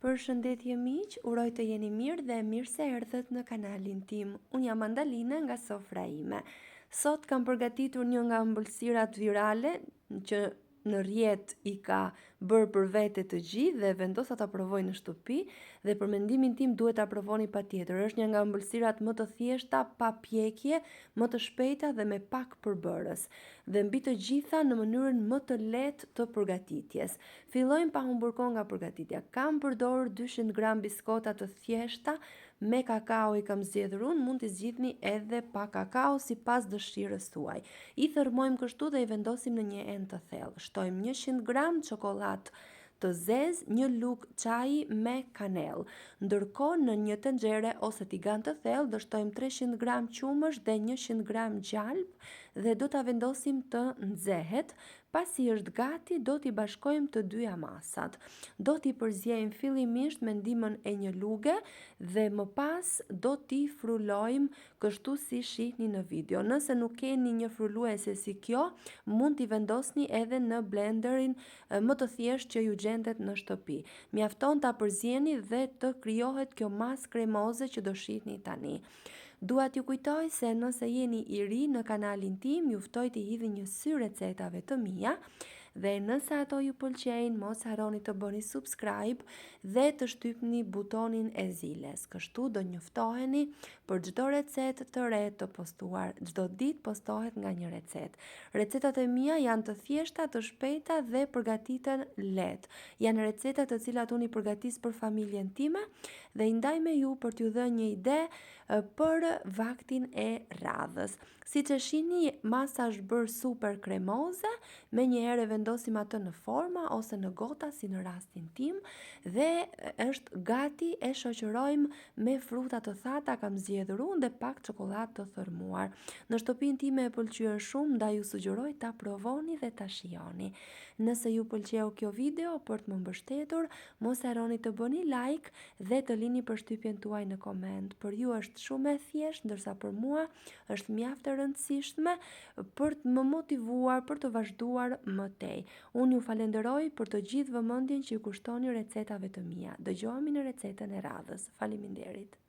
Përshëndetje miq, uroj të jeni mirë dhe mirë se erdhët në kanalin tim. Unë jam Mandalina nga sofra ime. Sot kam përgatitur një nga ëmbëlsirat virale që në rrjet i ka bërë për vete të gjithë dhe vendosa ta provoj në shtëpi dhe për mendimin tim duhet ta provoni patjetër. Është një nga ëmbëlsirat më të thjeshta, pa pjekje, më të shpejta dhe me pak përbërës. Dhe mbi të gjitha në mënyrën më të lehtë të përgatitjes. Fillojmë pa humbur kohë nga përgatitja. Kam përdorur 200 gram biskota të thjeshta me kakao i kam zgjedhur unë, mund t'i zgjidhni edhe pa kakao sipas dëshirës tuaj. I thërmojmë kështu dhe i vendosim në një enë të thellë. Shtojmë 100 gram çokoladë të zezë, një lugë çaji me kanellë. Ndërkohë në një tenxhere ose tigan të thellë do shtojmë 300 gram qumësh dhe 100 gram gjalp dhe do ta vendosim të nxehet. Pasi është gati, do t'i bashkojmë të dyja masat. Do t'i përziejmë fillimisht me ndihmën e një luge dhe më pas do t'i frulojmë kështu si shihni në video. Nëse nuk keni një fruluese si kjo, mund t'i vendosni edhe në blenderin më të thjeshtë që ju gjendet në shtëpi. Mjafton ta përzieni dhe të krijohet kjo masë kremoze që do shihni tani. Dua t'ju kujtoj se nëse jeni i ri në kanalin tim, ju ftoj t'i hidhni një sy recetave të mia dhe nëse ato ju pëlqejnë, mos harroni të bëni subscribe dhe të shtypni butonin e ziles. Kështu do njoftoheni për çdo recetë të re të postuar. Çdo ditë postohet nga një recetë. Recetat e mia janë të thjeshta, të shpejta dhe përgatiten lehtë. Janë receta të cilat unë i përgatis për familjen time dhe i ndaj me ju për t'ju dhënë një ide për vaktin e radhës. Siç e shihni, masa është bërë super kremoze, menjëherë vendosim atë në forma ose në gota si në rastin tim dhe është gati, e shoqërojmë me fruta të thata, kam zgjedhur unë dhe pak çokoladë të thërmuar. Në shtëpinë time e pëlqyer shumë, ndaj ju sugjeroj ta provoni dhe ta shijoni. Nëse ju pëlqeu kjo video, për të më mbështetur, mos harroni të bëni like dhe të lini përshtypjen tuaj në koment. Për ju është shumë e thjeshtë, ndërsa për mua është mjaft e rëndësishme për të më motivuar për të vazhduar më tej. Unë ju falenderoj për të gjithë vëmendjen që ju kushtoni recetave të mia. Dëgjohemi në recetën e radhës. Faleminderit.